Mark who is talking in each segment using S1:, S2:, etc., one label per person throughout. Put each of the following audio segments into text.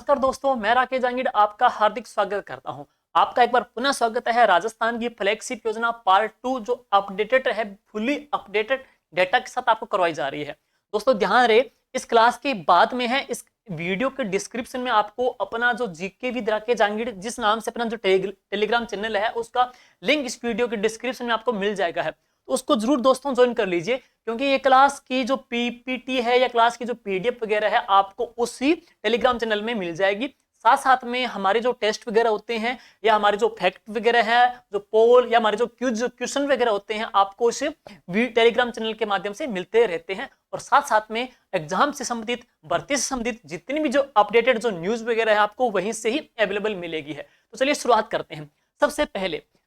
S1: नमस्कार दोस्तों, मैं राकेश जांगिड़ आपका हार्दिक स्वागत करता हूं। आपका एक बार पुनः स्वागत है राजस्थान की फ्लैगशिप योजना पार्ट 2 जो अपडेटेड है, फुली अपडेटेड डेटा के साथ आपको करवाई जा रही है। दोस्तों ध्यान रहे, इस क्लास के बाद में है, इस वीडियो के डिस्क्रिप्शन में आपको अपना जो जीके विद राकेश जांगिड़ जिस नाम से अपना जो टेलीग्राम चैनल है उसका लिंक इस वीडियो के डिस्क्रिप्शन में आपको मिल जाएगा है, तो उसको जरूर दोस्तों ज्वाइन कर लीजिए, क्योंकि ये क्लास की जो पीपीटी है या क्लास की जो पीडीएफ वगैरह है आपको उसी टेलीग्राम चैनल में मिल जाएगी। साथ साथ में हमारे जो टेस्ट वगैरह होते हैं या हमारे जो फैक्ट वगैरह है, जो पोल या हमारे जो क्वेश्चन वगैरह होते हैं आपको इस टेलीग्राम चैनल के माध्यम से मिलते रहते हैं। और साथ साथ में एग्जाम से संबंधित, भर्ती से संबंधित जितनी भी जो अपडेटेड जो न्यूज वगैरह है आपको वहीं से ही अवेलेबल मिलेगी है। तो चलिए शुरुआत करते हैं।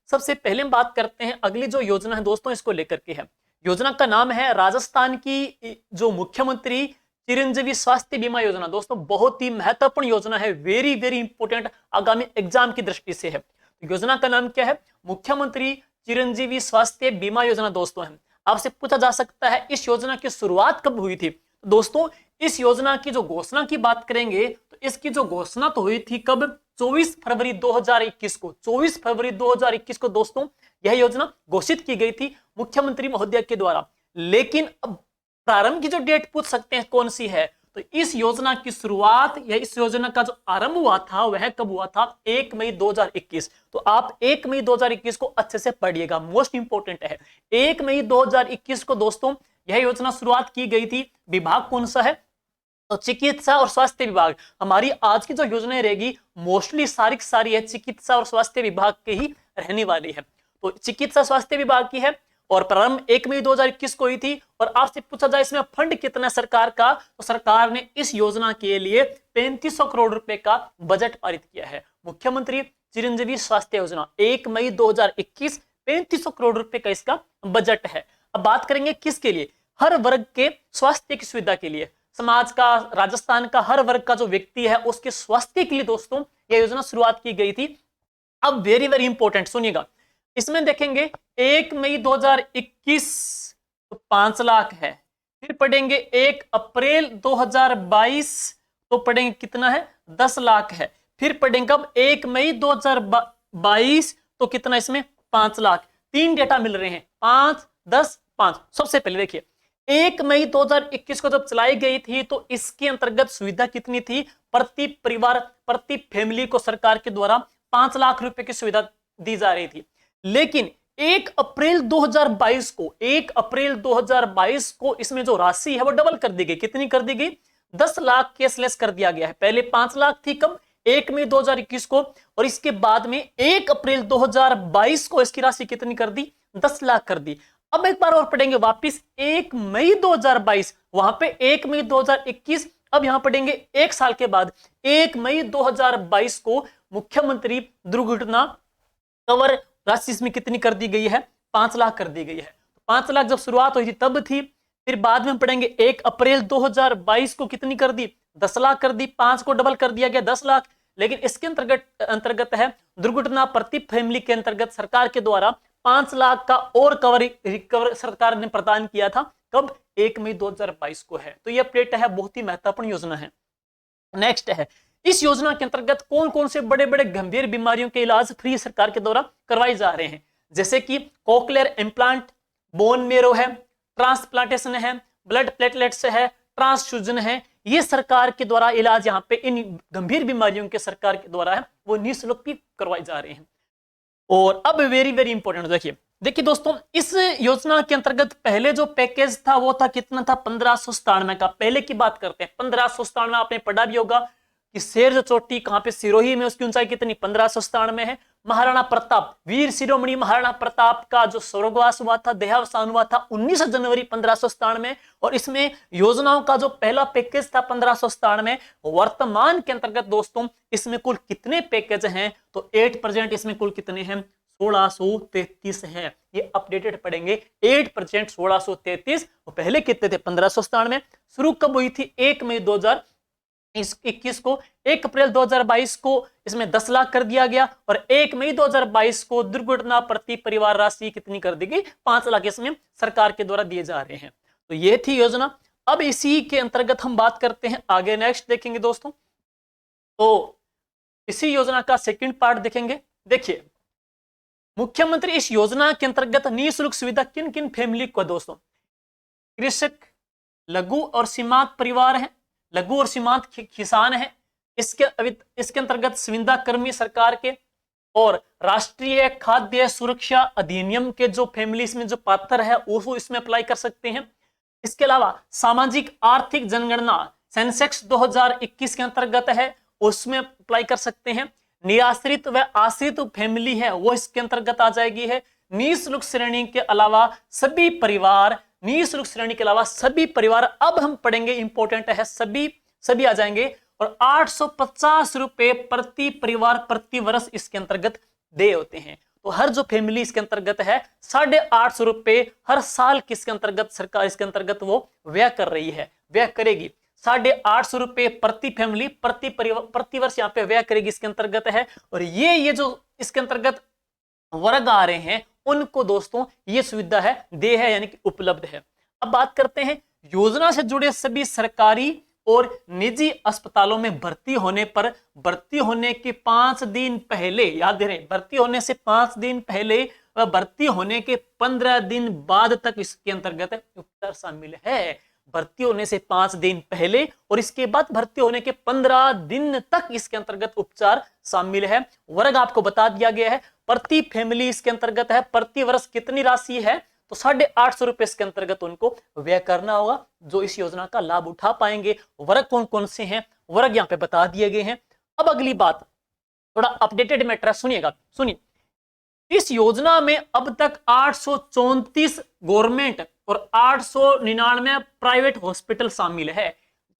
S1: सबसे पहले हम बात करते हैं अगली जो योजना है दोस्तों इसको लेकर के है। योजना का नाम है राजस्थान की जो मुख्यमंत्री चिरंजीवी स्वास्थ्य बीमा योजना। दोस्तों बहुत ही महत्वपूर्ण योजना है, वेरी वेरी इंपोर्टेंट आगामी एग्जाम की दृष्टि से है। योजना का नाम क्या है? मुख्यमंत्री चिरंजीवी स्वास्थ्य बीमा योजना। दोस्तों है, आपसे पूछा जा सकता है इस योजना की शुरुआत कब हुई थी? दोस्तों इस योजना की जो घोषणा की बात करेंगे तो इसकी जो घोषणा तो हुई थी कब? 24 फरवरी 2021 को। 24 फरवरी 2021 को दोस्तों यह योजना घोषित की गई थी मुख्यमंत्री महोदय के द्वारा। लेकिन अब प्रारंभ की जो डेट पूछ सकते हैं कौन सी है, तो इस योजना की शुरुआत या इस योजना का जो आरंभ हुआ था वह कब हुआ था? 1 मई 2021। तो आप 1 मई 2021 को अच्छे से पढ़िएगा, मोस्ट इंपोर्टेंट है। 1 मई 2021 को दोस्तों यह योजना शुरुआत की गई थी। विभाग कौन सा है? तो चिकित्सा और स्वास्थ्य विभाग। हमारी आज की जो योजना रहेगी मोस्टली सारी है चिकित्सा और स्वास्थ्य विभाग के ही रहने वाली है। तो चिकित्सा स्वास्थ्य विभाग की है और प्रारंभ 1 मई 2021 को हुई थी। और आपसे पूछा जाए इसमें फंड कितना सरकार का, तो सरकार ने इस योजना के लिए 3500 करोड़ रुपए का बजट पारित किया है। मुख्यमंत्री चिरंजीवी स्वास्थ्य योजना 1 मई 2021, 3500 करोड़ रुपए का इसका बजट है। अब बात करेंगे किसके लिए? हर वर्ग के स्वास्थ्य की सुविधा के लिए। समाज का, राजस्थान का हर वर्ग का जो व्यक्ति है उसके स्वास्थ्य के लिए दोस्तों यह योजना शुरुआत की गई थी। अब वेरी वेरी इंपॉर्टेंट सुनिएगा, इसमें देखेंगे 1 मई 2021 तो 5 लाख है। फिर पढ़ेंगे 1 अप्रैल 2022 तो पढ़ेंगे कितना है? 10 लाख है। फिर पढ़ेंगे अब 1 मई 2022 तो कितना इसमें? 5 लाख। 3 डेटा मिल रहे हैं, 5, 10, 5। सबसे पहले देखिए 1 मई 2021 को जब चलाई गई थी तो इसके अंतर्गत सुविधा कितनी थी? प्रति परिवार, प्रति फैमिली को सरकार के द्वारा 5 लाख रुपए की सुविधा दी जा रही थी। लेकिन 1 अप्रैल 2022 को, 1 अप्रैल 2022 को इसमें जो राशि है वो डबल कर दी गई। कितनी कर दी गई? 10 लाख कैशलेस कर दिया गया है। पहले 5 लाख थी कब? 1 मई 2021 को, और इसके बाद में 1 अप्रैल 2022 को इसकी राशि कितनी कर दी? 10 लाख कर दी। अब एक बार और पढ़ेंगे वापिस 1 मई 2022, वहां पे 1 मई 2021, अब यहां पढ़ेंगे 1 साल के बाद 1 मई 2022 को मुख्यमंत्री दुर्घटना कवर राशि इसमें कितनी कर दी गई है? 5 लाख कर दी गई है। 5 लाख जब शुरुआत हुई थी तब थी। फिर बाद में पढ़ेंगे 1 अप्रैल 2022 को कितनी कर दी? 10 लाख कर दी। 5 को डबल कर दिया गया 10 लाख। लेकिन इसके अंतर्गत है दुर्घटना प्रति फैमिली के अंतर्गत सरकार के द्वारा 5 लाख का और रिकवर सरकार ने प्रदान किया था। कब? 1 मई 2022 को है। तो यह अपडेट है, बहुत ही महत्वपूर्ण योजना है। नेक्स्ट है, इस योजना के अंतर्गत कौन कौन से बड़े बड़े गंभीर बीमारियों के इलाज फ्री सरकार के द्वारा करवाए जा रहे हैं? जैसे कि कोक्लियर इम्प्लांट, बोन मेरो है, ट्रांसप्लांटेशन है, ब्लड प्लेटलेट्स है, ट्रांसफ्यूजन है। ये सरकार के द्वारा इलाज यहाँ पे इन गंभीर बीमारियों के सरकार के द्वारा है वो निःशुल्क भी करवाए जा रहे हैं। और अब वेरी वेरी इंपॉर्टेंट देखिए दोस्तों, इस योजना के अंतर्गत पहले जो पैकेज था वो था कितना था? 1597 का। पहले की बात करते हैं 1597। आपने पढ़ा भी होगा कि शेर जो चोटी कहां पे? सिरोही में। उसकी ऊंचाई कितनी? 1597 है। महाराणा प्रताप, वीर शिरोमणि महाराणा प्रताप का जो स्वर्गवास हुआ था, देहावसान हुआ था 19 जनवरी 1597। और इसमें योजनाओं का जो पहला पैकेज था 1597। वर्तमान के अंतर्गत दोस्तों इसमें कुल कितने पैकेज हैं? तो 8% इसमें कुल कितने हैं? 1633 है। ये अपडेटेड पढ़ेंगे 8% 1633। पहले कितने थे? 1597। शुरू कब हुई थी? 1 मई 2021 को। 1 अप्रैल 2022 को इसमें 10 लाख कर दिया गया और 1 मई 2022 को दुर्घटना प्रति परिवार राशि कितनी कर दी गई? 5 लाख इसमें सरकार के द्वारा दिए जा रहे हैं। तो ये थी योजना। अब इसी के अंतर्गत हम बात करते हैं आगे। नेक्स्ट देखेंगे दोस्तों, तो इसी योजना का सेकंड पार्ट देखेंगे। देखिए, मुख्यमंत्री इस योजना के अंतर्गत निःशुल्क सुविधा किन किन फैमिली को दोस्तों? कृषक, लघु और सीमांत परिवार है, लघु और सीमांत किसान है, इसके अंतर्गत संविदा कर्मी सरकार के और राष्ट्रीय खाद्य सुरक्षा अधिनियम के जो फैमिलीज में जो पात्र है वो इसमें अप्लाई कर सकते हैं। इसके अलावा सामाजिक आर्थिक जनगणना सेंसेक्स 2021 के अंतर्गत है, उसमें अप्लाई कर सकते हैं। निराश्रित व आश्रित फैमिली है वो इसके अंतर्गत आ जाएगी है। निःशुल्क श्रेणी के अलावा सभी परिवार, निःशुल्क श्रेणी के अलावा सभी परिवार, अब हम पढ़ेंगे, इंपॉर्टेंट है, सभी आ जाएंगे। और 850 रुपए प्रति परिवार प्रति वर्ष इसके अंतर्गत दे होते हैं। तो हर जो फैमिली इसके अंतर्गत है 850 रुपए हर साल किसके अंतर्गत सरकार इसके अंतर्गत वो व्यय कर रही है, व्यय करेगी। 850 रुपए प्रति फैमिली प्रति परिवार प्रति वर्ष यहाँ पे व्यय करेगी इसके अंतर्गत है। और ये जो इसके अंतर्गत वर्ग आ रहे हैं उनको दोस्तों ये सुविधा है, दे है, यानी कि उपलब्ध है। अब बात करते हैं योजना से जुड़े सभी सरकारी और निजी अस्पतालों में भर्ती होने पर, भर्ती होने के 5 दिन पहले, याद रखें, भर्ती होने से 5 दिन पहले व भर्ती होने के 15 दिन बाद तक इसके अंतर्गत उपचार शामिल है। भर्ती होने से 5 दिन पहले और इसके बाद भर्ती होने के 15 दिन तक इसके अंतर्गत उपचार शामिल है। वर्ग आपको बता दिया गया है, प्रति फैमिली इसके अंतर्गत है, प्रति वर्ष कितनी राशि है, तो 850 रुपए इसके अंतर्गत उनको व्यय करना होगा जो इस योजना का लाभ उठा पाएंगे। वर्ग कौन कौन से हैं, वर्ग यहाँ पे बता दिए गए हैं। अब अगली बात, थोड़ा अपडेटेड मैटर सुनिएगा, सुनिए। इस योजना में अब तक 834 गवर्नमेंट और 899 प्राइवेट हॉस्पिटल शामिल है।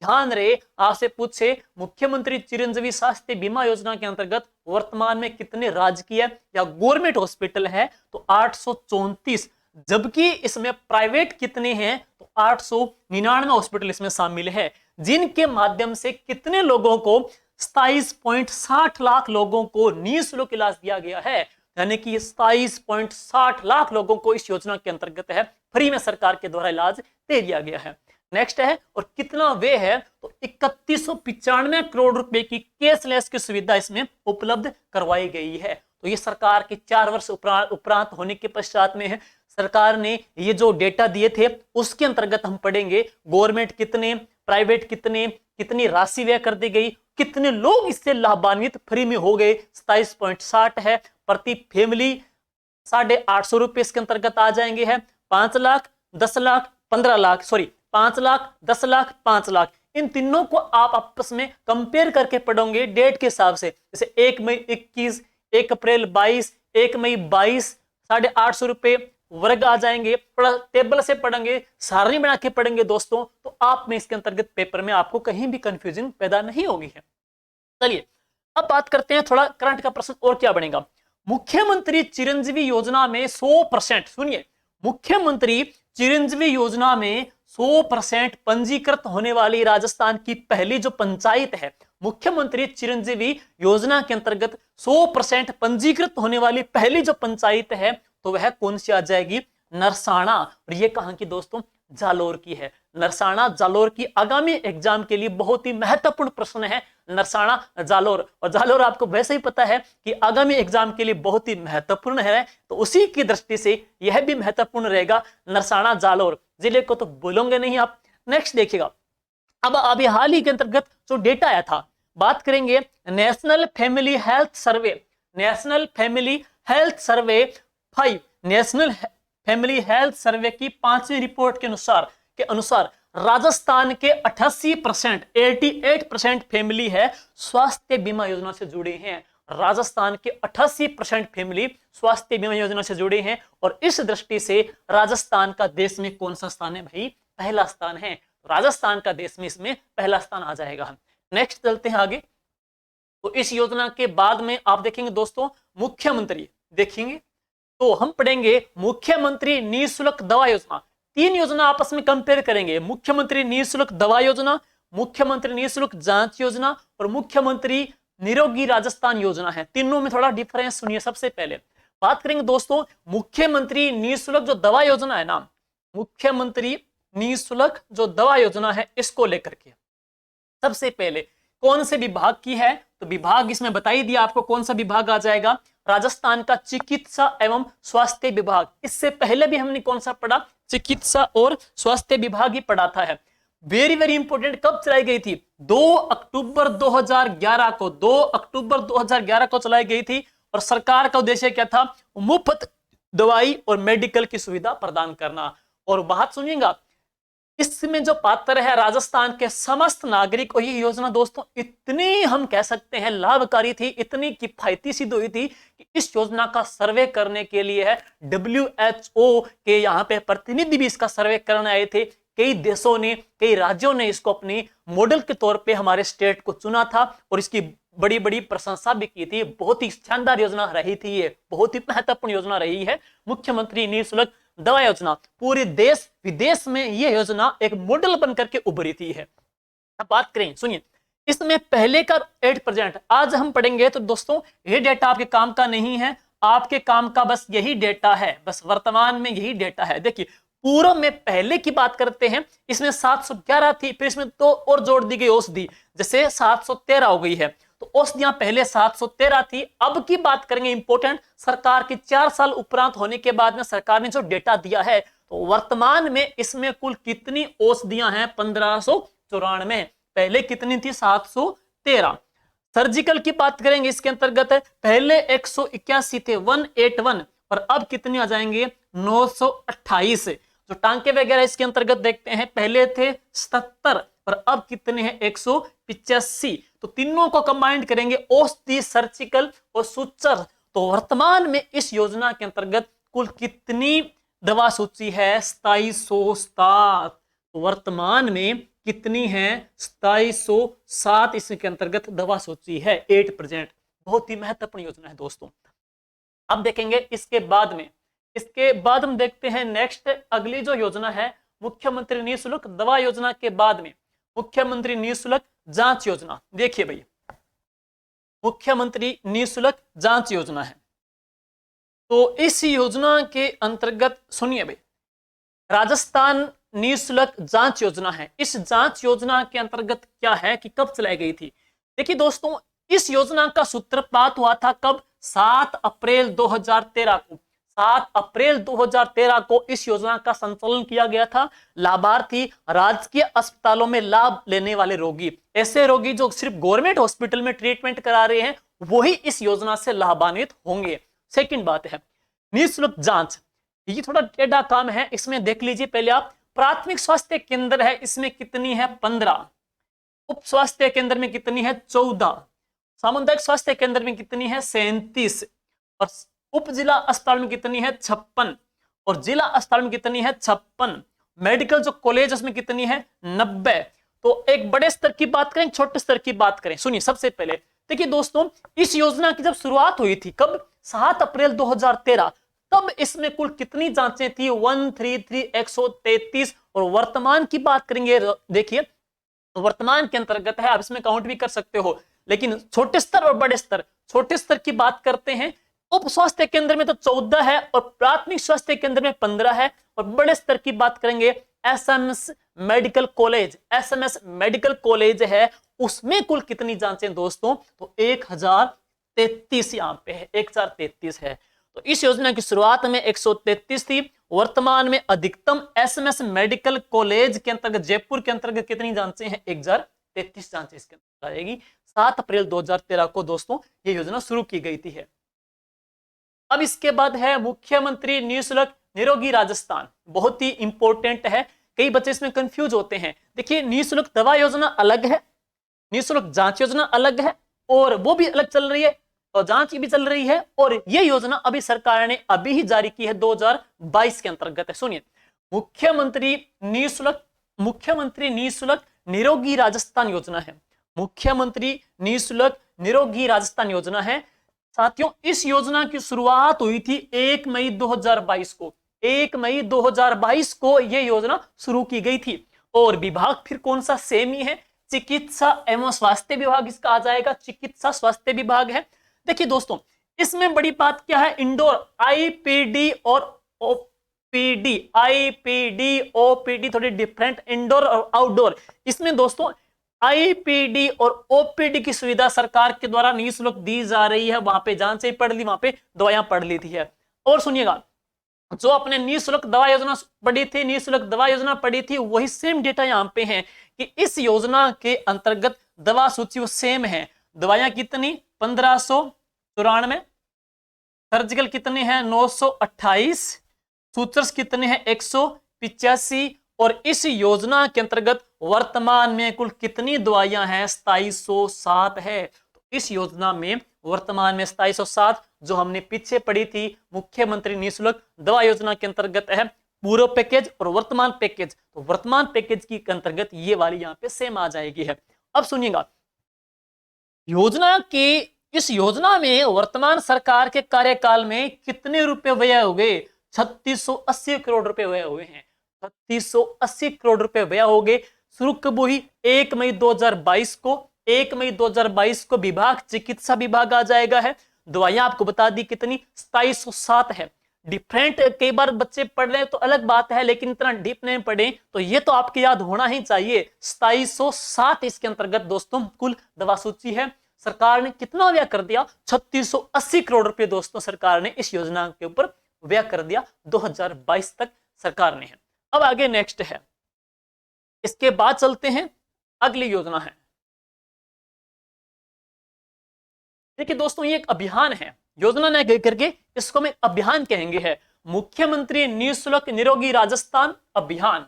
S1: ध्यान रहे, आपसे पूछे मुख्यमंत्री चिरंजीवी स्वास्थ्य बीमा योजना के अंतर्गत वर्तमान में कितने राजकीय या गवर्नमेंट हॉस्पिटल है, तो 834, जबकि इसमें प्राइवेट कितने हैं, तो 899 हॉस्पिटल इसमें शामिल है, जिनके माध्यम से कितने लोगों को 27.60 लाख लोगों को निःशुल्क इलाज दिया गया है। यानी कि 27.60 लाख लोगों को इस योजना के अंतर्गत है फ्री में सरकार के द्वारा इलाज दे दिया गया है। नेक्स्ट है, और कितना वे है, तो 3195 करोड़ रुपए की कैशलेस की सुविधा इसमें उपलब्ध करवाई गई है। तो ये सरकार के 4 वर्ष उपरांत होने के पश्चात में है। सरकार ने ये जो डेटा दिए थे उसके अंतर्गत हम पढ़ेंगे गवर्नमेंट कितने, प्राइवेट कितने, कितनी राशि व्यय कर दी गई, कितने लोग इससे लाभान्वित फ्री में हो गए। 27.60 है, प्रति फैमिली 850 रुपए इसके अंतर्गत आ जाएंगे है। 5 लाख, 10 लाख, 15 लाख, सॉरी 5 लाख, 10 लाख, 5 लाख, इन तीनों को आप आपस में कंपेयर करके पढ़ोगे डेट के हिसाब से। जैसे 1 मई 21, 1 अप्रैल 22, 1 मई 22, 850 रुपए वर्ग आ जाएंगे। थोड़ा टेबल से पढ़ेंगे, सारणी बना के पढ़ेंगे दोस्तों, तो आप में इसके अंतर्गत पेपर में आपको कहीं भी कंफ्यूजन पैदा नहीं होगी है। चलिए अब बात करते हैं, थोड़ा करंट का प्रश्न और क्या बनेगा। मुख्यमंत्री चिरंजीवी योजना में 100%, सुनिए, मुख्यमंत्री चिरंजीवी योजना में 100% पंजीकृत होने वाली राजस्थान की पहली जो पंचायत है, मुख्यमंत्री चिरंजीवी योजना के अंतर्गत 100% पंजीकृत होने वाली पहली जो पंचायत है तो वह कौन सी आ जाएगी, नरसाना। और ये कहां की दोस्तों, जालोर की है। नरसाना जालोर की आगामी एग्जाम के लिए बहुत ही महत्वपूर्ण प्रश्न है, नरसाना जालोर। और जालोर आपको वैसे ही पता है कि आगामी एग्जाम के लिए बहुत ही महत्वपूर्ण है, तो उसी की दृष्टि से यह भी महत्वपूर्ण रहेगा, नरसाना जालोर जिले को तो बोलोगे नहीं आप। नेक्स्ट देखिएगा, अब अभी हाल ही के अंतर्गत जो डेटा आया था, बात करेंगे national family health survey, national family health survey 5, national family health survey की 5वीं रिपोर्ट के अनुसार राजस्थान के 88% फैमिली है स्वास्थ्य बीमा योजना से जुड़े हैं। राजस्थान के 88% फैमिली स्वास्थ्य बीमा योजना से जुड़े हैं। और इस दृष्टि से राजस्थान का देश में कौन सा स्थान है भाई, पहला स्थान है। राजस्थान का देश में इसमें पहला स्थान आ जाएगा। नेक्स्ट चलते हैं आगे। तो इस योजना के बाद में आप देखेंगे दोस्तों मुख्यमंत्री, देखेंगे तो हम पढ़ेंगे मुख्यमंत्री निःशुल्क दवा योजना। 3 योजना आपस में कंपेयर करेंगे, मुख्यमंत्री निःशुल्क दवा योजना, मुख्यमंत्री निःशुल्क जांच योजना और मुख्यमंत्री निरोगी राजस्थान योजना है। तीनों में थोड़ा डिफरेंस सुनिए। सबसे पहले बात करेंगे दोस्तों मुख्यमंत्री निःशुल्क जो दवा योजना है ना, मुख्यमंत्री निःशुल्क जो दवा योजना है इसको लेकर के सबसे पहले कौन से विभाग की है, तो विभाग इसमें बता ही दिया आपको कौन सा विभाग आ जाएगा, राजस्थान का चिकित्सा एवं स्वास्थ्य विभाग। इससे पहले भी हमने कौन सा पढ़ा, चिकित्सा और स्वास्थ्य विभाग ही पढ़ा था है। वेरी वेरी इंपोर्टेंट, कब चलाई गई थी, 2 अक्टूबर 2011 को, 2 अक्टूबर 2011 को चलाई गई थी। और सरकार का उद्देश्य क्या था, मुफ्त दवाई और मेडिकल की सुविधा प्रदान करना। और बात सुनिएगा, इसमें जो पात्र है राजस्थान के समस्त नागरिक, और ये योजना दोस्तों इतनी हम कह सकते हैं लाभकारी थी, इतनी किफायती सिद्ध हुई थी कि इस योजना का सर्वे करने के लिए है WHO के यहाँ पे प्रतिनिधि भी इसका सर्वे करने आए थे। कई देशों ने, कई राज्यों ने इसको अपनी मॉडल के तौर पे हमारे स्टेट को चुना था और इसकी बड़ी बड़ी प्रशंसा भी की थी। बहुत ही शानदार योजना रही थी, ये बहुत ही महत्वपूर्ण योजना रही है मुख्यमंत्री निःशुल्क दवा योजना। पूरे देश विदेश में यह योजना एक मॉडल बनकर के उभरी थी है। अब बात करें, सुनिए, इसमें पहले का 8%, आज हम पढ़ेंगे तो दोस्तों ये डेटा आपके काम का नहीं है, आपके काम का बस यही डेटा है, बस वर्तमान में यही डेटा है। देखिए पूर्व में पहले की बात करते हैं, इसमें 711 थी, फिर इसमें तो और जोड़ दी गई औषधि, जैसे 713 हो गई है। तो औषधियां पहले 713 थी। अब की बात करेंगे इंपोर्टेंट, सरकार की 4 साल उपरांत होने के बाद में सरकार ने जो डेटा दिया है, तो वर्तमान में इसमें कुल कितनी औषधियां हैं, 1594। पहले कितनी थी, 713। सर्जिकल की बात करेंगे, इसके अंतर्गत पहले 181 थे, 181, और अब कितनी आ जाएंगे, 928। जो टांके वगैरह इसके अंतर्गत देखते हैं, पहले थे 77 और अब कितने हैं, 185। तो तीनों को कंबाइंड करेंगे, औषधि, सर्जिकल और सूचर। तो वर्तमान में इस योजना के अंतर्गत कुल कितनी दवा सूची है, 2707। तो वर्तमान में कितनी है, 2707 इसके अंतर्गत दवा सूची है, 8%। बहुत ही महत्वपूर्ण योजना है दोस्तों। अब देखेंगे इसके बाद हम देखते हैं नेक्स्ट अगली जो योजना है, मुख्यमंत्री निःशुल्क दवा योजना के बाद में मुख्यमंत्री निःशुल्क जांच योजना। देखिए भाई, मुख्यमंत्री निःशुल्क जांच योजना है। तो इस योजना के अंतर्गत सुनिए भाई, राजस्थान निःशुल्क जांच योजना है। इस जांच योजना के अंतर्गत क्या है कि कब चलाई गई थी। देखिए दोस्तों, इस योजना का सूत्रपात हुआ था कब, 7 अप्रैल 2013 को। 7 अप्रैल 2013 को इस योजना का संचालन किया गया था। लाभार्थी राजकीय अस्पतालों में लाभ लेने वाले रोगी, ऐसे रोगी जो सिर्फ गवर्नमेंट हॉस्पिटल में ट्रीटमेंट करा रहे हैं, वही इस योजना से लाभान्वित होंगे। सेकंड बात है निःशुल्क जांच, ये थोड़ा टेढ़ा काम है, इसमें देख लीजिए पहले आप। प्राथमिक स्वास्थ्य केंद्र है, इसमें कितनी है, 15। उप स्वास्थ्य केंद्र में कितनी है, 14। सामुदायिक स्वास्थ्य केंद्र में कितनी है, 37। और उप जिला अस्पताल में कितनी है, 56। और जिला अस्पताल में कितनी है, 56। मेडिकल जो कॉलेज उसमें कितनी है, 90। तो एक बड़े स्तर की बात करें, छोटे स्तर की बात करें। सुनिए, सबसे पहले देखिए दोस्तों, इस योजना की जब शुरुआत हुई थी कब, 7 अप्रैल 2013, तब इसमें कुल कितनी जांचें थी, 133 और वर्तमान की बात करेंगे, देखिए वर्तमान के अंतर्गत है, आप इसमें काउंट भी कर सकते हो, लेकिन छोटे स्तर और बड़े स्तर, छोटे स्तर की बात करते हैं, उप स्वास्थ्य केंद्र में तो 14 है और प्राथमिक स्वास्थ्य केंद्र में 15 है। और बड़े स्तर की बात करेंगे, SMS medical college, SMS medical college है, उसमें कुल कितनी जांचें दोस्तों, तो 1033 यहाँ पे है, 1033 है। तो इस योजना की शुरुआत में 133 थी, वर्तमान में अधिकतम एसएमएस मेडिकल कॉलेज के अंतर्गत जयपुर के अंतर्गत कितनी जांचें हैं, 1033 जांचें इसके अंतर्गत आएगी। 7 अप्रैल 2013 को दोस्तों ये योजना शुरू की गई थी है। अब इसके बाद है मुख्यमंत्री निःशुल्क निरोगी राजस्थान, बहुत ही इंपॉर्टेंट है, कई बच्चे इसमें कंफ्यूज होते हैं। देखिए निःशुल्क दवा योजना अलग है, निःशुल्क जांच योजना अलग है, और वो भी अलग चल रही है और जांच भी चल रही है, और ये योजना अभी सरकार ने अभी ही जारी की है, 2022 के अंतर्गत है। सुनिए, मुख्यमंत्री निःशुल्क निरोगी राजस्थान योजना है, मुख्यमंत्री निःशुल्क निरोगी राजस्थान योजना है। साथियों, इस योजना की शुरुआत हुई थी 1 मई 2022 को, 1 मई 2022 को यह योजना शुरू की गई थी। और विभाग फिर कौन सा, सेम ही है, चिकित्सा एवं स्वास्थ्य विभाग इसका आ जाएगा, चिकित्सा स्वास्थ्य विभाग है। देखिए दोस्तों, इसमें बड़ी बात क्या है, इंडोर आईपीडी और ओपीडी, आईपीडी ओपीडी थोड़ी डिफरेंट, इंडोर और आउटडोर। इसमें दोस्तों आईपीडी और ओपीडी की सुविधा सरकार के द्वारा निःशुल्क दी जा रही है। वहां पे जांच से पढ़ ली, वहां पे दवाइयां पढ़ ली थी है। और सुनिएगा, जो अपने निःशुल्क दवा योजना पढ़ी थी, निःशुल्क दवा योजना पढ़ी थी, वही सेम डेटा यहां पे है कि इस योजना के अंतर्गत दवा सूची वो सेम है। दवाइयां कितनी? 1594, सर्जिकल कितने हैं? 928, सूचर्स कितने हैं? 185। और इस योजना के अंतर्गत वर्तमान में कुल कितनी दवाइयां हैं? 2707 है। तो इस योजना में वर्तमान में 2707, जो हमने पीछे पढ़ी थी मुख्यमंत्री निःशुल्क दवा योजना के अंतर्गत है पूर्व पैकेज और वर्तमान पैकेज। तो वर्तमान पैकेज की अंतर्गत ये वाली यहाँ पे सेम आ जाएगी है। अब सुनिएगा, योजना की इस योजना में वर्तमान सरकार के कार्यकाल में कितने रुपए व्यय हो गए? 3680 करोड़ रुपए व्यय हुए हैं। 3680 करोड़ रुपए व्यय हो गए। शुरू कब हुई? 1 मई 2022 को। 1 मई 2022 को विभाग चिकित्सा विभाग आ जाएगा है। दवाइयां आपको बता दी कितनी? 2707 है। डिफरेंट कई बार बच्चे पढ़ रहे हैं तो अलग बात है, लेकिन इतना डीप नहीं पढ़े तो ये तो आपके याद होना ही चाहिए। 2707 इसके अंतर्गत दोस्तों कुल दवा सूची है। सरकार ने कितना व्यय कर दिया? 3680 करोड़ रुपए दोस्तों सरकार ने इस योजना के ऊपर व्यय कर दिया 2022 तक सरकार ने है। अब आगे नेक्स्ट है, इसके बाद चलते हैं अगली योजना है। देखिए दोस्तों, ये एक अभियान है, योजना न कह करके इसको मैं अभियान कहेंगे है। मुख्यमंत्री निःशुल्क निरोगी राजस्थान अभियान।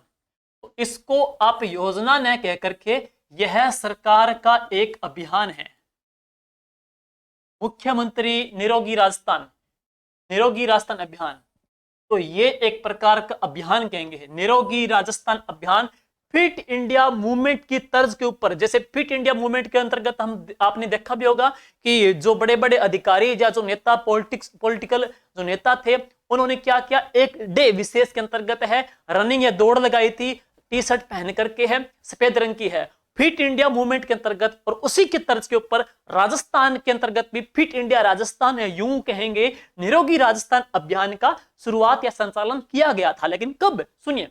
S1: तो इसको आप योजना न कह करके यह सरकार का एक अभियान है। मुख्यमंत्री निरोगी राजस्थान अभियान। तो ये एक प्रकार का अभियान कहेंगे, निरोगी राजस्थान अभियान। फिट इंडिया मूवमेंट की तर्ज के ऊपर, जैसे फिट इंडिया मूवमेंट के अंतर्गत आपने देखा भी होगा कि जो बड़े बड़े अधिकारी या जो नेता पॉलिटिकल जो नेता थे, उन्होंने क्या किया? एक डे विशेष के अंतर्गत है रनिंग या दौड़ लगाई थी, टी शर्ट पहन करके है, सफेद रंग की है, फिट इंडिया मूवमेंट के अंतर्गत। और उसी के तर्ज के ऊपर राजस्थान के अंतर्गत भी फिट इंडिया राजस्थान है, यूं कहेंगे निरोगी राजस्थान अभियान का शुरुआत या संचालन किया गया था। लेकिन कब? सुनिए,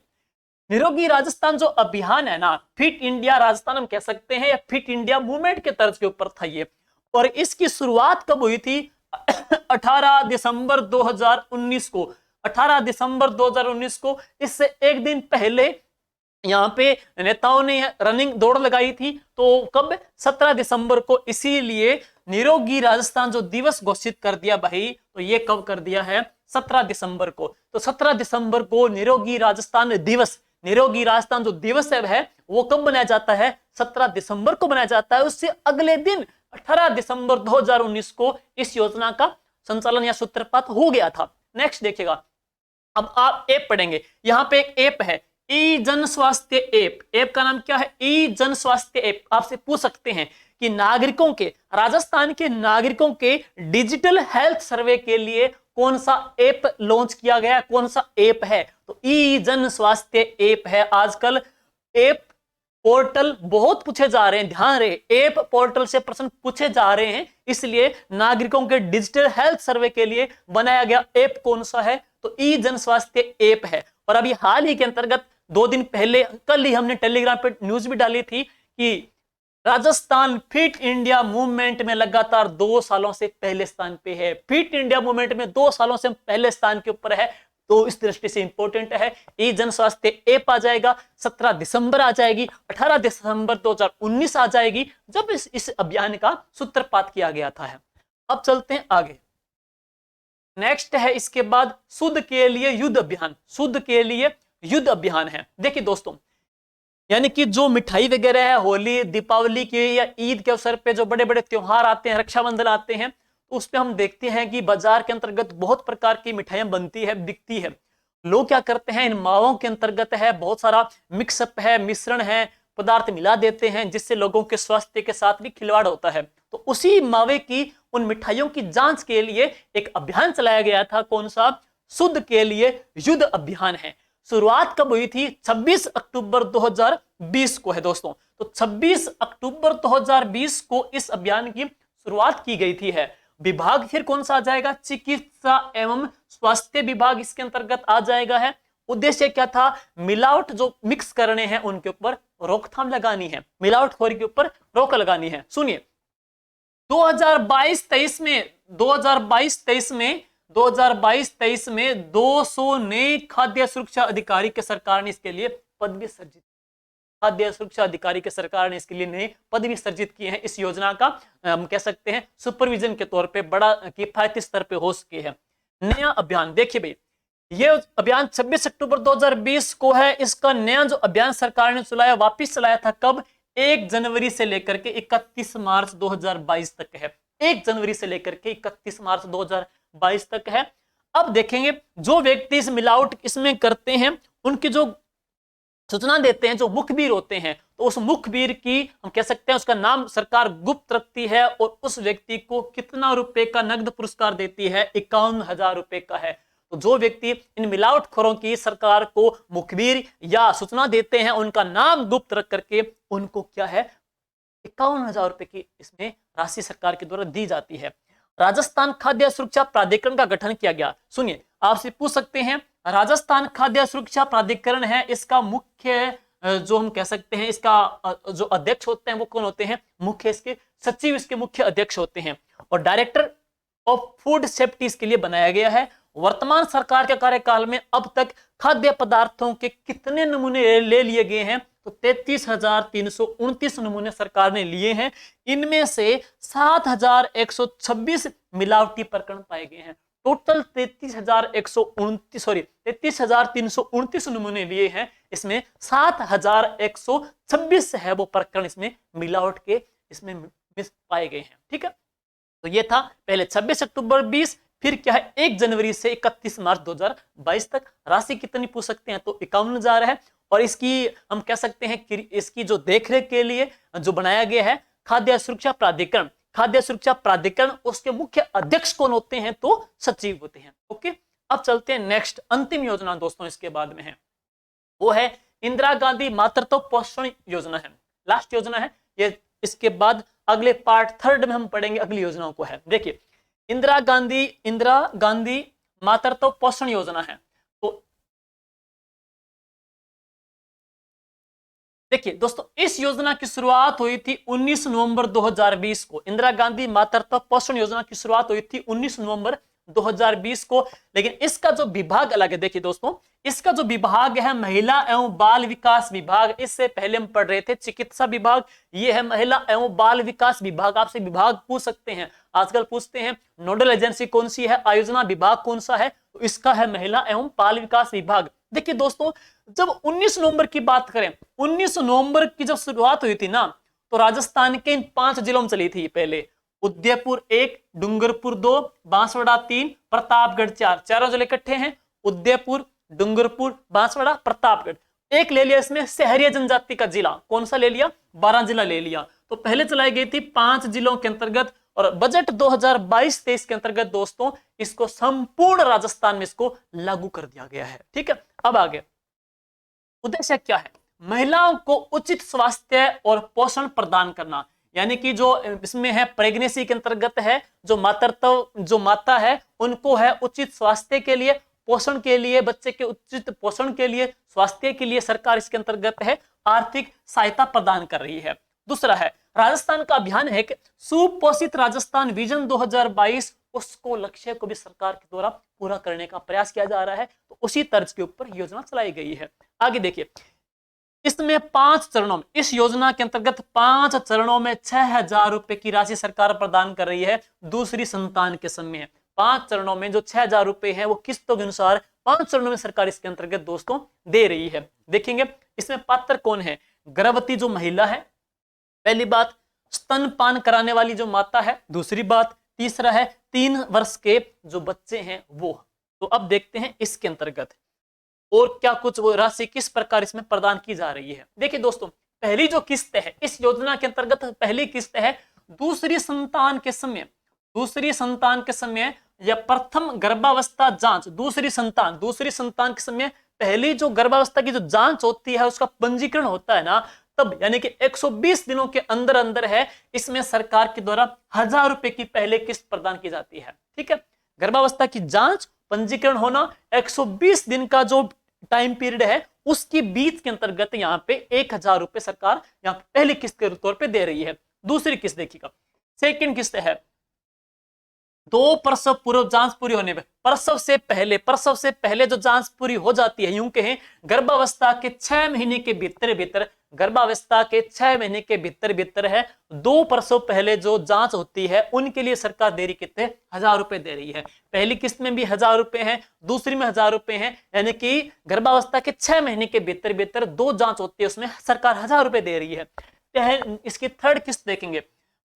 S1: निरोगी राजस्थान जो अभियान है ना, फिट इंडिया राजस्थान हम कह सकते हैं, या फिट इंडिया मूवमेंट के तर्ज के ऊपर था ये। और इसकी शुरुआत कब हुई थी? 18 दिसंबर 2019 को। 18 दिसंबर 2019 को, इससे एक दिन पहले यहाँ पे नेताओं ने रनिंग दौड़ लगाई थी। तो कब? 17 दिसंबर को। इसीलिए निरोगी राजस्थान जो दिवस घोषित कर दिया भाई, तो ये कब कर दिया है? 17 दिसंबर को। तो 17 दिसंबर को निरोगी राजस्थान दिवस, निरोगी राजस्थान जो दिवस है वो कब बनाया जाता है? 17 दिसंबर को बनाया जाता है। उससे अगले दिन 18 दिसंबर 2019 को इस योजना का संचालन या सूत्रपात हो गया था। नेक्स्ट देखिएगा, अब आप ऐप पढ़ेंगे। यहाँ पे एक ऐप है, ई जन स्वास्थ्य ऐप। ऐप का नाम क्या है? ई जन स्वास्थ्य ऐप। आपसे पूछ सकते हैं कि नागरिकों के, राजस्थान के नागरिकों के डिजिटल हेल्थ सर्वे के लिए कौन सा ऐप लॉन्च किया गया, कौन सा ऐप है? तो ई जन स्वास्थ्य ऐप है। आजकल ऐप पोर्टल बहुत पूछे जा रहे हैं, ध्यान रहे, ऐप पोर्टल से प्रश्न पूछे जा रहे हैं, इसलिए नागरिकों के डिजिटल हेल्थ सर्वे के लिए बनाया गया ऐप कौन सा है? तो ई जन स्वास्थ्य ऐप है। और अभी हाल ही के अंतर्गत 2 दिन पहले, कल ही हमने टेलीग्राम पे न्यूज भी डाली थी कि राजस्थान फिट इंडिया मूवमेंट में लगातार 2 सालों से पहले स्थान पे है। फिट इंडिया मूवमेंट में 2 सालों से पहले स्थान के ऊपर है। तो इस दृष्टि से इंपॉर्टेंट है। ई जन स्वास्थ्य ऐप आ जाएगा, 17 दिसंबर आ जाएगी, 18 दिसंबर 2019 आ जाएगी, जब इस अभियान का सूत्रपात किया गया था। अब चलते हैं आगे। नेक्स्ट है इसके बाद शुद्ध के लिए युद्ध अभियान। शुद्ध के लिए युद्ध अभियान है। देखिए दोस्तों, यानी कि जो मिठाई वगैरह है, होली, दीपावली के या ईद के अवसर पे जो बड़े बड़े त्योहार आते हैं, रक्षाबंधन आते हैं, तो उस पे हम देखते हैं कि बाजार के अंतर्गत बहुत प्रकार की मिठाइयां बनती है, बिकती है। लोग क्या करते हैं, इन मावों के अंतर्गत है बहुत सारा मिक्सअप है, मिश्रण है, पदार्थ मिला देते हैं, जिससे लोगों के स्वास्थ्य के साथ भी खिलवाड़ होता है। तो उसी मावे की, उन मिठाइयों की जांच के लिए एक अभियान चलाया गया था। कौन सा? शुद्ध के लिए युद्ध अभियान है। शुरुआत कब हुई थी? 26 अक्टूबर 2020 को है दोस्तों। तो 26 अक्टूबर 2020 को इस अभियान की शुरुआत की गई थी है। विभाग फिर कौन सा आ जाएगा? चिकित्सा एवं स्वास्थ्य विभाग इसके अंतर्गत आ जाएगा है। उद्देश्य क्या था? मिलावट जो मिक्स करने हैं उनके ऊपर रोकथाम लगानी है, मिलावटखोरी के ऊपर रोक लगानी है। सुनिए 2022-23 में 200 नए खाद्य सुरक्षा अधिकारी के सरकार ने इसके लिए पदवी सर्जित, खाद्य सुरक्षा अधिकारी के सरकार ने इसके लिए नए पदवी सर्जित किए हैं। इस योजना का हम कह सकते हैं सुपरविजन के तौर पे बड़ा किफायती स्तर पे हो सके है। नया अभियान देखिए भाई, ये अभियान 26 अक्टूबर 2020 को है। इसका नया जो अभियान सरकार ने चलाया, वापिस चलाया था कब? 1 जनवरी से लेकर के 31 मार्च 2022 तक है। 1 जनवरी से लेकर के 31 मार्च 2022 तक है। अब देखेंगे जो व्यक्ति इस मिलावट इसमें करते हैं, उनकी जो सूचना देते हैं, जो मुखबिर होते हैं, तो उस मुखबिर की हम कह सकते हैं उसका नाम सरकार गुप्त रखती है और उस व्यक्ति को कितना रुपए का नगद पुरस्कार देती है? 51,000 रुपए का है। तो जो व्यक्ति इन मिलावटखोरों की सरकार को मुखबिर या सूचना देते हैं, उनका नाम गुप्त रख करके उनको क्या है 51,000 रुपए की इसमें राशि सरकार के द्वारा दी जाती है। राजस्थान खाद्य सुरक्षा प्राधिकरण का गठन किया गया। सुनिए, आपसे पूछ सकते हैं राजस्थान खाद्य सुरक्षा प्राधिकरण है, इसका मुख्य जो हम कह सकते हैं इसका जो अध्यक्ष होते हैं वो कौन होते हैं? मुख्य इसके सचिव इसके मुख्य अध्यक्ष होते हैं। और डायरेक्टर ऑफ फूड सेफ्टी इसके लिए बनाया गया है। वर्तमान सरकार के कार्यकाल में अब तक खाद्य पदार्थों के कितने नमूने ले लिए गए हैं? तो 33,329 नमूने सरकार ने लिए हैं। इनमें से 7,126 मिलावटी प्रकरण पाए गए हैं। टोटल 33,329 नमूने लिए हैं। इसमें 7,126 है वो प्रकरण इसमें मिलावट के इसमें पाए गए हैं। ठीक है, तो ये था पहले 26 अक्टूबर 20, फिर क्या है 1 जनवरी से 31 मार्च 2022 तक। राशि कितनी पूछ सकते हैं? तो 51,000 है। और इसकी हम कह सकते हैं कि इसकी जो देखरेख के लिए जो बनाया गया है खाद्य सुरक्षा प्राधिकरण, खाद्य सुरक्षा प्राधिकरण उसके मुख्य अध्यक्ष कौन होते हैं? तो सचिव होते हैं। ओके, अब चलते हैं नेक्स्ट अंतिम योजना दोस्तों इसके बाद में है, वो है इंदिरा गांधी मातृत्व पोषण योजना है। लास्ट योजना है ये। इसके बाद अगले पार्ट 3 में हम पढ़ेंगे अगली योजनाओं को है। देखिए इंदिरा गांधी मातृत्व पोषण योजना है। तो देखिए दोस्तों, इस योजना की शुरुआत हुई थी 19 नवंबर 2020 को। इंदिरा गांधी मातृत्व पोषण योजना की शुरुआत हुई थी 19 नवंबर 2020 को। लेकिन इसका जो विभाग अलग है। देखिए दोस्तों, इसका जो विभाग है महिला एवं बाल विकास विभाग। इससे पहले हम पढ़ रहे थे चिकित्सा विभाग, ये है महिला एवं बाल विकास विभाग। आपसे विभाग पूछ सकते हैं, आजकल पूछते हैं नोडल एजेंसी कौन सी है, आयोजना विभाग कौन सा है, तो इसका है महिला एवं बाल विकास विभाग। देखिए दोस्तों, जब 19 नवंबर की बात करें, 19 नवंबर की जब शुरुआत हुई थी ना, तो राजस्थान के इन 5 जिलों में चली थी पहले। उदयपुर 1, डूंगरपुर 2, बांसवाड़ा 3, प्रतापगढ़ 4। चारों जिले इकट्ठे हैं, उदयपुर, डूंगरपुर, बांसवाड़ा, प्रतापगढ़। एक ले लिया इसमें शहरी जनजाति का जिला, कौन सा ले लिया? 12 जिला ले लिया। तो पहले चलाई गई थी 5 जिलों के अंतर्गत। और बजट 2022-23 के अंतर्गत दोस्तों इसको संपूर्ण राजस्थान में इसको लागू कर दिया गया है। ठीक है, अब आगे उद्देश्य क्या है? महिलाओं को उचित स्वास्थ्य और पोषण प्रदान करना। यानी कि जो इसमें है प्रेगनेंसी के अंतर्गत है, जो मातृत्व जो माता है उनको है उचित स्वास्थ्य के लिए, पोषण के लिए, बच्चे के उचित पोषण के लिए, स्वास्थ्य के लिए सरकार इसके अंतर्गत है आर्थिक सहायता प्रदान कर रही है। दूसरा है राजस्थान का अभियान है कि सुपोषित राजस्थान विजन 2022, उसको लक्ष्य को भी सरकार के द्वारा पूरा करने का प्रयास किया जा रहा है। तो उसी तर्ज के ऊपर योजना चलाई गई है। आगे देखिए, इसमें 5 चरणों में, इस योजना के अंतर्गत 5 चरणों में 6,000 रुपए की राशि सरकार प्रदान कर रही है दूसरी संतान के समय। 5 चरणों में जो 6,000 रुपए हैं वो किस्तों के अनुसार 5 चरणों में सरकार इसके अंतर्गत दोस्तों दे रही है। देखेंगे इसमें पात्र कौन है? गर्भवती जो महिला है, पहली बात, स्तनपान कराने वाली जो माता है, दूसरी बात, तीसरा है 3 वर्ष के जो बच्चे हैं वो। तो अब देखते हैं इसके अंतर्गत और क्या कुछ वो राशि किस प्रकार इसमें प्रदान की जा रही है। देखिए दोस्तों, पहली जो किस्त है इस योजना के अंतर्गत, पहली किस्त है दूसरी संतान के समय या प्रथम गर्भावस्था जांच। दूसरी संतान के समय पहली जो गर्भावस्था की जो जांच होती है उसका पंजीकरण होता है ना, तब यानी कि 120 दिनों के अंदर अंदर है, इसमें सरकार के द्वारा 1,000 रुपए की पहले किस्त प्रदान की जाती है। ठीक है, गर्भावस्था की जांच, पंजीकरण होना, 120 दिन का जो टाइम पीरियड है उसकी बीच के अंतर्गत यहाँ पे 1000 रुपए सरकार यहाँ पे पहली किस्त के तौर पे दे रही है। दूसरी किस्त देखिएगा, सेकंड किस्त है 2 प्रसव पूर्व जांच पूरी होने पे, प्रसव से पहले जो जांच पूरी हो जाती है, यूं कहें गर्भावस्था के 6 महीने के भीतर गर्भावस्था के 6 महीने के भीतर है 2 प्रसव पहले जो जांच होती है उनके लिए सरकार दे रही कितने 1000 रुपए दे रही है। पहली किस्त में भी 1000 रुपए है, दूसरी में 1000 रुपए है, यानी कि गर्भावस्था के 6 महीने के भीतर 2 जांच होती है उसमें सरकार 1000 रुपए दे रही है। इसकी थर्ड किस्त देखेंगे,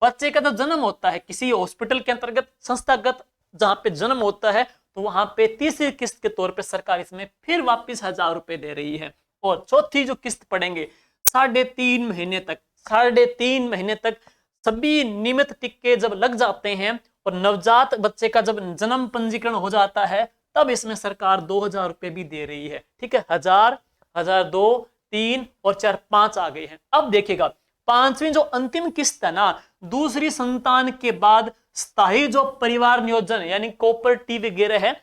S1: बच्चे का जब जन्म होता है किसी हॉस्पिटल के अंतर्गत संस्थागत जहां पे जन्म होता है तो वहां पे तीसरी किस्त के तौर पे सरकार इसमें फिर वापस 1000 रुपए दे रही है। और चौथी जो किस्त पड़ेंगे 3.5 महीने तक सभी नियमित टिक्के जब लग जाते हैं और नवजात बच्चे का जब जन्म पंजीकरण हो जाता है तब इसमें सरकार 2000 रुपए भी दे रही है। ठीक है, 1000, 1002, 3 और 4, 5 आ गए हैं। अब देखिएगा पांचवी जो अंतिम किस्त है ना, दूसरी संतान के बाद स्थायी जो परिवार नियोजन यानी कोऑपरेटिव वगैरह है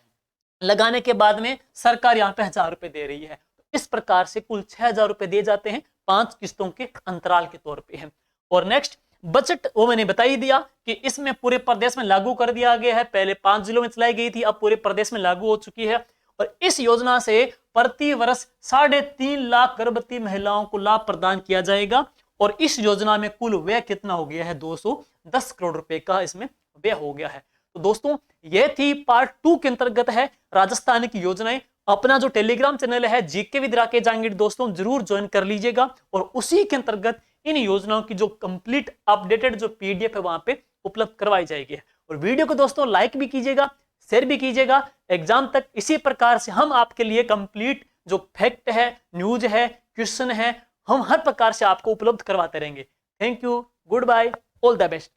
S1: लगाने के बाद में सरकार यहाँ पे 1000 रुपए दे रही है। इस प्रकार से कुल 6000 रुपए दिए जाते हैं 5 किस्तों के अंतराल के तौर पे है। और नेक्स्ट बजट वो मैंने बता ही दिया कि इसमें पूरे प्रदेश में लागू कर दिया गया है। पहले 5 जिलों में चलाई गई थी, अब पूरे प्रदेश में लागू हो चुकी है। और इस योजना से प्रति वर्ष 3.5 लाख गर्भवती महिलाओं को लाभ प्रदान किया जाएगा। और इस योजना में कुल व्यय कितना हो गया है 210 करोड़ रुपए का इसमें व्यय हो गया है। तो दोस्तों ये थी पार्ट 2 के अंतर्गत है राजस्थान की योजनाएं। अपना जो टेलीग्राम चैनल है जीके विद राकेश जहांगीर दोस्तों जरूर ज्वाइन कर लीजिएगा और उसी के अंतर्गत इन योजनाओं की जो कंप्लीट अपडेटेड जो पीडीएफ है वहां पे उपलब्ध करवाई जाएगी। और वीडियो को दोस्तों लाइक भी कीजिएगा, शेयर भी कीजिएगा। एग्जाम तक इसी प्रकार से हम आपके लिए कंप्लीट जो फैक्ट है, न्यूज है, क्वेश्चन है, हम हर प्रकार से आपको उपलब्ध करवाते रहेंगे। Thank you, goodbye, all the best.